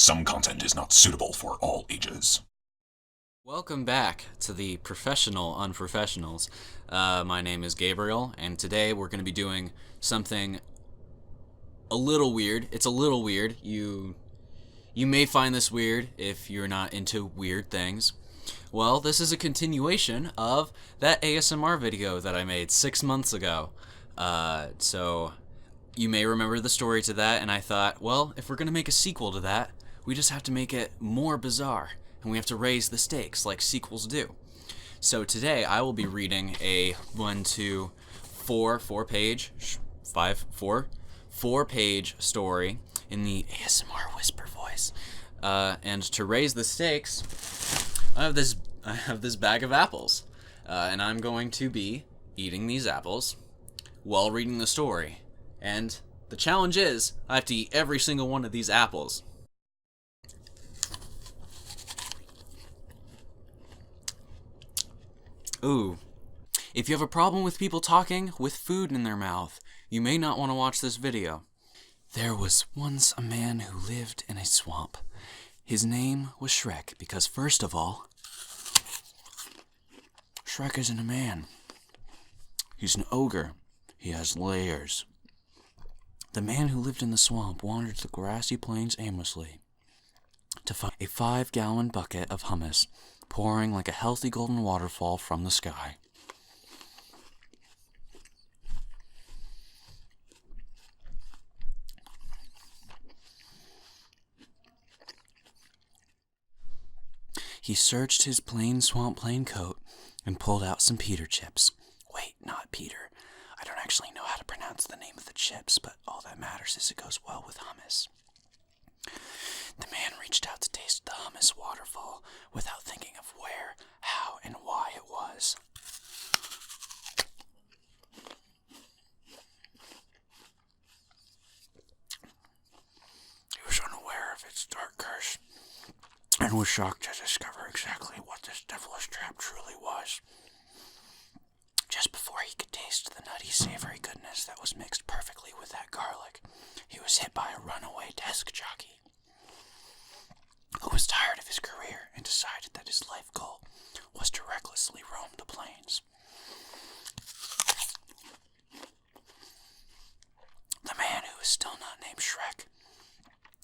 Some content is not suitable for all ages. Welcome back to the Professional Unprofessionals. My name is Gabriel, and today we're going to be doing something a little weird. It's a little weird. You may find this weird if you're not into weird things. Well, this is a continuation of that ASMR video that I made 6 months ago. So you may remember the story to that, and I thought, well, if we're going to make a sequel to that, we just have to make it more bizarre, and we have to raise the stakes like sequels do. So today I will be reading a 4-page story in the ASMR whisper voice. And to raise the stakes, I have this bag of apples, and I'm going to be eating these apples while reading the story. And the challenge is I have to eat every single one of these apples. Ooh. If you have a problem with people talking with food in their mouth, you may not want to watch this video. There was once a man who lived in a swamp. His name was Shrek because, first of all, Shrek isn't a man. He's an ogre. He has layers. The man who lived in the swamp wandered the grassy plains aimlessly to find a 5-gallon bucket of hummus pouring like a healthy golden waterfall from the sky. He searched his plain swamp plain coat and pulled out some Peter chips. Wait, not Peter. I don't actually know how to pronounce the name of the chips, but all that matters is it goes well with hummus. The man reached out to taste the hummus waterfall without thinking of where, how, and why it was. He was unaware of its dark curse and was shocked to discover exactly what this devilish trap truly was. Just before he could taste the nutty, savory goodness that was mixed perfectly with that garlic, he was hit by a runaway desk jockey who was tired of his career and decided that his life goal was to recklessly roam the plains. The man, who was still not named Shrek,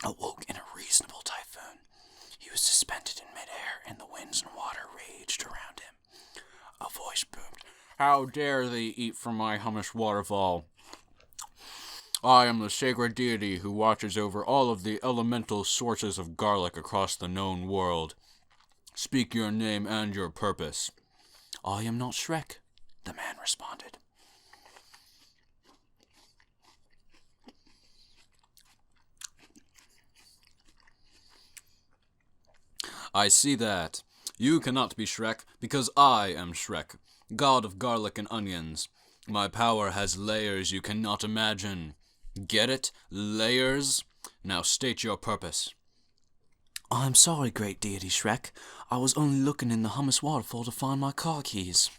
awoke in a reasonable typhoon. He was suspended in midair, and the winds and water raged around him. A voice boomed, "How dare they eat from my hummus waterfall? I am the sacred deity who watches over all of the elemental sources of garlic across the known world. Speak your name and your purpose." "I am not Shrek," the man responded. "I see that. You cannot be Shrek because I am Shrek, god of garlic and onions. My power has layers you cannot imagine. Get it? Layers? Now state your purpose." "I'm sorry, great deity Shrek. I was only looking in the hummus waterfall to find my car keys."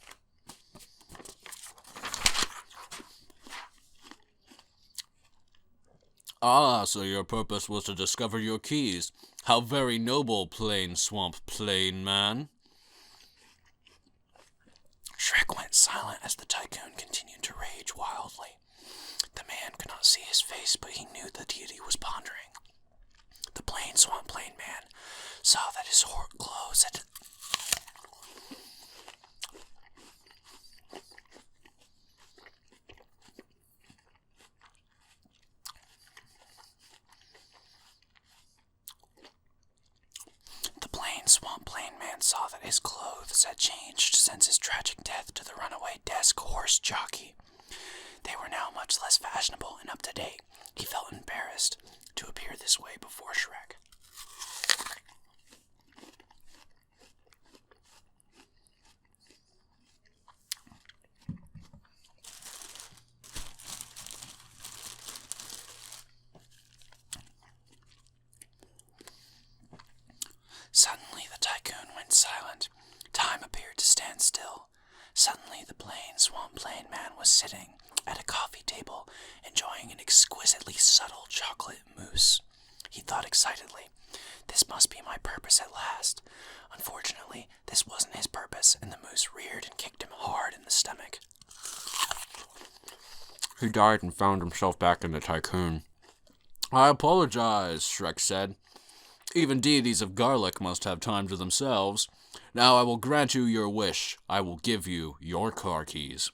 "Ah, so your purpose was to discover your keys. How very noble, plain swamp plain man." Shrek went silent as the tycoon continued to rage wildly. The man could not see his face, but he knew the deity was pondering. The plain swamp plain man saw that his clothes had... The plain swamp plain man saw that his clothes had changed since his tragic death to the runaway desk horse jockey. They were now much less fashionable and up to date. He felt embarrassed to appear this way before Shrek. Suddenly the tycoon went silent. Time appeared to stand still. Suddenly the plain swamp plain man was sitting at a coffee table, enjoying an exquisitely subtle chocolate mousse. He thought excitedly, This must be my purpose at last. Unfortunately, this wasn't his purpose, and the moose reared and kicked him hard in the stomach. He died and found himself back in the tycoon. I apologize, Shrek said. Even deities of garlic must have time to themselves. Now I will grant you your wish. I will give you your car keys.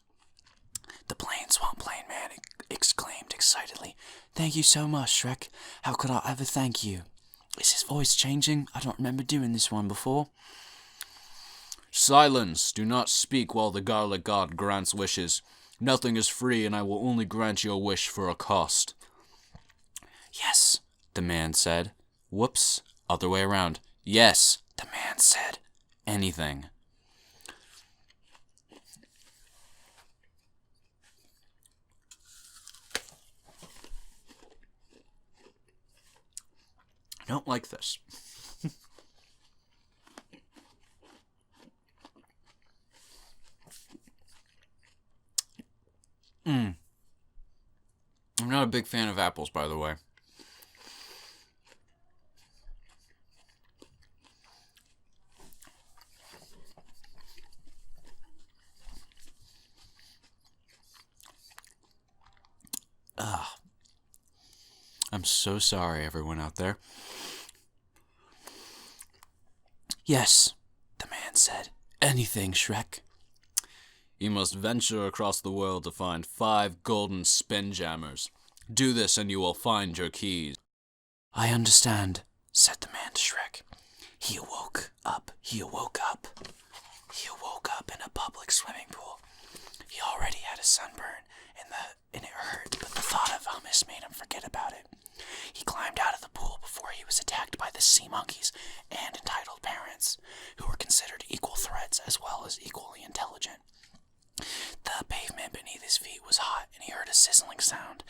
The Swamp Plain Man exclaimed excitedly. Thank you so much, Shrek. How could I ever thank you? Is his voice changing? I don't remember doing this one before. Silence! Do not speak while the garlic god grants wishes. Nothing is free, and I will only grant your wish for a cost. Yes, the man said. Whoops. Other way around. Yes, the man said. Anything. I don't like this. I'm not a big fan of apples, by the way. I'm so sorry, everyone out there. Yes, the man said. Anything, Shrek. You must venture across the world to find 5 golden spinjammers. Do this and you will find your keys. I understand, said the man to Shrek. He awoke up in a public swimming pool. He already had a sunburn, and it hurt, but the thought of hummus made him forget about it. He climbed out of the pool before he was attacked by the sea monkeys and entitled parents, who were considered equal threats as well as equally intelligent. The pavement beneath his feet was hot, and he heard a sizzling sound.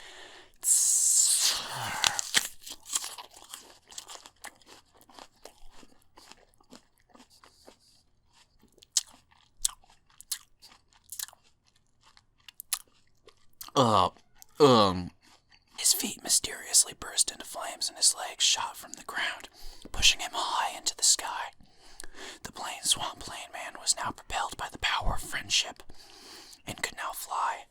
His feet mysteriously burst into flames and his legs shot from the ground, pushing him high into the sky. The Swamp Plain Man was now propelled by the power of friendship and could now fly.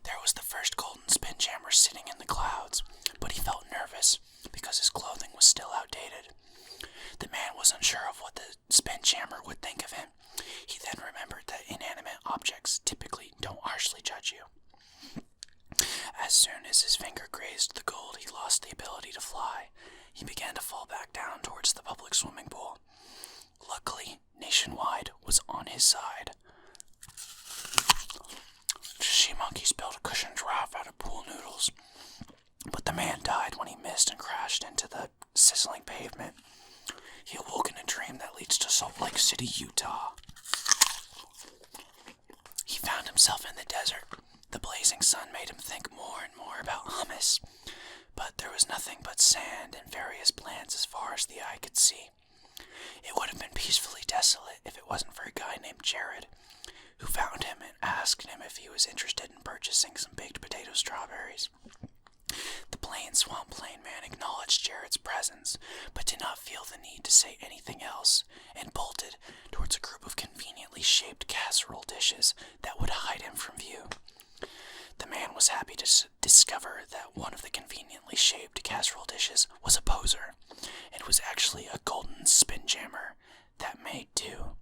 There was the first golden spinjammer sitting in the clouds, but he felt nervous because his clothing was still outdated. The man was unsure of what the spinjammer would think of him. He then remembered that inanimate objects typically don't harshly judge you. As soon as his finger grazed the gold, he lost the ability to fly. He began to fall back down towards the public swimming pool. Luckily, Nationwide was on his side. The sea monkey spilled a cushioned giraffe out of pool noodles, but the man died when he missed and crashed into the sizzling pavement. He awoke in a dream that leads to Salt Lake City, Utah. He found himself in the desert. The blazing sun made him think more and more about hummus, but there was nothing but sand and various plants as far as the eye could see. It would have been peacefully desolate if it wasn't for a guy named Jared, who found him and asked him if he was interested in purchasing some baked potato strawberries. The Swamp Plain Man acknowledged Jared's presence, but did not feel the need to say anything else, and bolted towards a group of conveniently shaped casserole dishes that would hide him from view. The man was happy to discover that one of the conveniently shaped casserole dishes was a poser, and was actually a golden spinjammer that made two.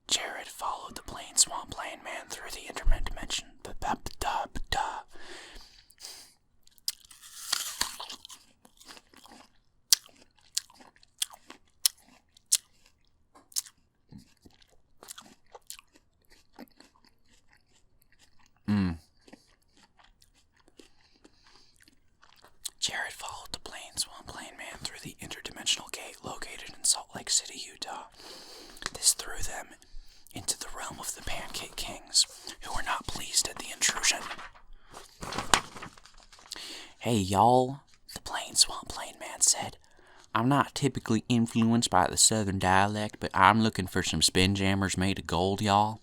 Jared followed the Swamp Plain Man through the interdimension. Jared followed the Swamp Plain Man through the interdimensional gate located in Salt Lake City, Utah. This threw them into the realm of the Pancake Kings, who were not pleased at the intrusion. Hey, y'all, the Swamp Plain Man said. I'm not typically influenced by the southern dialect, but I'm looking for some spinjammers made of gold, y'all.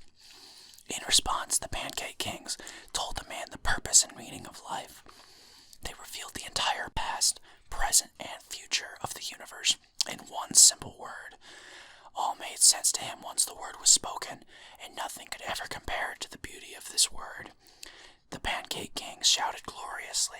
In response, the Pancake Kings told the man the purpose and meaning of life. They revealed the entire past, present, and future of the universe in one simple word. All made sense to him once the word was spoken, and nothing could ever compare to the beauty of this word. The Pancake Kings shouted gloriously.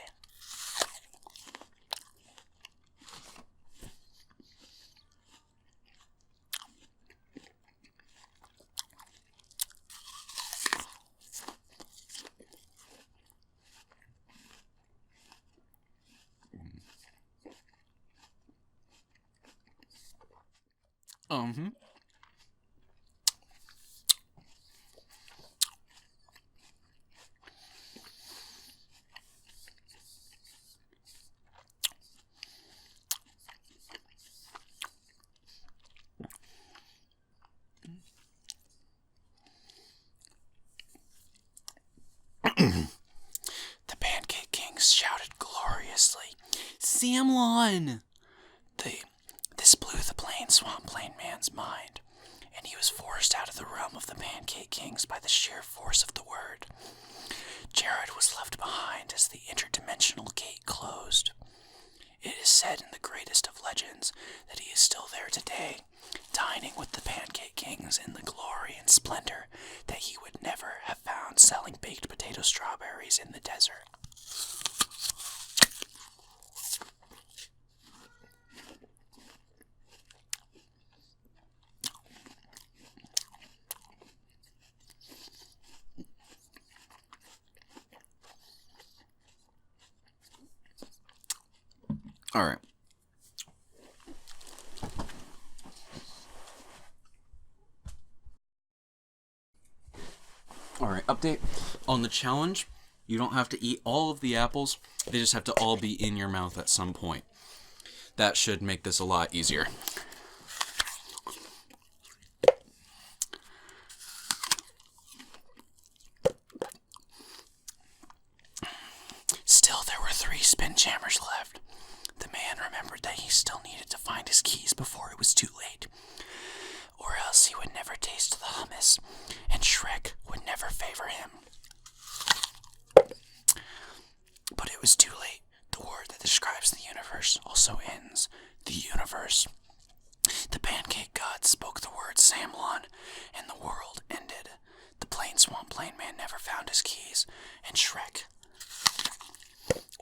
The Pancake Kings shouted gloriously. Samlon! This blew the plain Swamp Plain Man's mind, and he was forced out of the realm of the Pancake Kings by the sheer force of the word. Jared was left behind as the interdimensional gate closed. It is said in the greatest of legends that he is still there today, dining with the Pancake Kings in the glory and splendor that he would never have found selling baked potato strawberries in the desert. All right. Alright, update on the challenge. You don't have to eat all of the apples. They just have to all be in your mouth at some point. That should make this a lot easier. Still, there were 3 spin jammers left. The man remembered that he still needed to find his keys before it was too late, or else he would never taste the hummus, and Shrek would never favor him. But it was too late. The word that describes the universe also ends the universe. The Pancake God spoke the word Samlon, and the world ended. The plain Swamp Plain Man never found his keys, and Shrek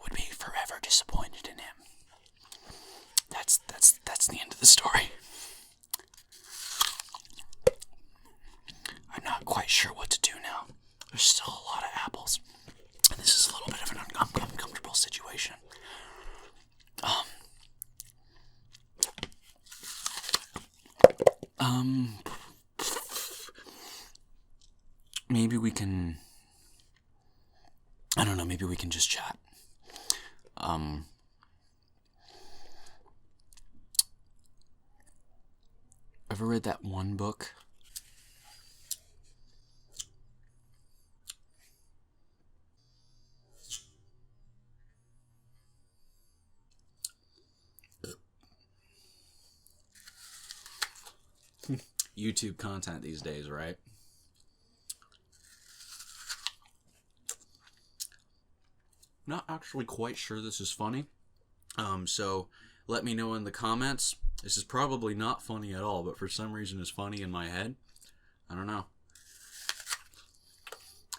would be forever disappointed in him. That's the end of the story. I'm not quite sure what to do now. There's still a lot of apples, and this is a little bit of an uncomfortable situation. Maybe we can... I don't know, maybe we can just chat. Ever read that one book? YouTube content these days, right? Not actually quite sure this is funny. So let me know in the comments. This is probably not funny at all, but for some reason it's funny in my head. I don't know.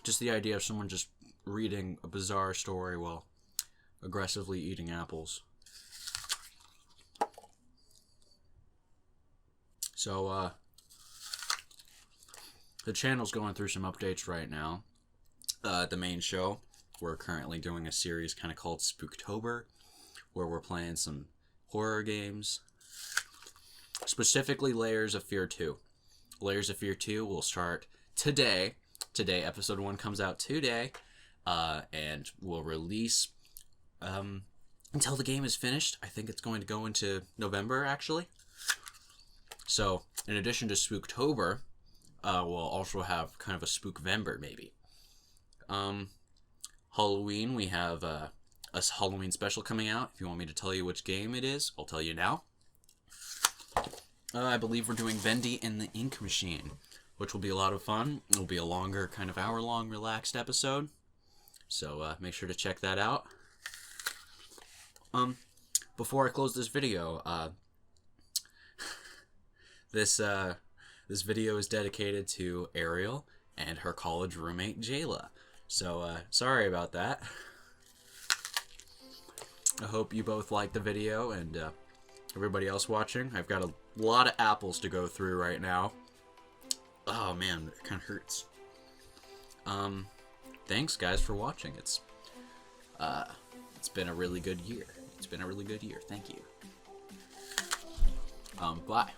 Just the idea of someone just reading a bizarre story while aggressively eating apples. So, the channel's going through some updates right now. The main show, we're currently doing a series kind of called Spooktober, where we're playing some horror games. Specifically, Layers of Fear 2. Layers of Fear 2 will start today. Today, episode 1 comes out today, and will release until the game is finished. I think it's going to go into November, actually. So, in addition to Spooktober, we'll also have kind of a Spookvember, maybe. Halloween, we have a Halloween special coming out. If you want me to tell you which game it is, I'll tell you now. I believe we're doing Bendy and the Ink Machine, which will be a lot of fun. It'll be a longer, kind of hour-long, relaxed episode. So make sure to check that out. before I close this video, this video is dedicated to Ariel and her college roommate Jayla. So sorry about that. I hope you both liked the video, and everybody else watching. I've got a lot of apples to go through right now. Oh man, it kind of hurts. Thanks guys for watching. It's been a really good year. It's been a really good year. Thank you. Bye.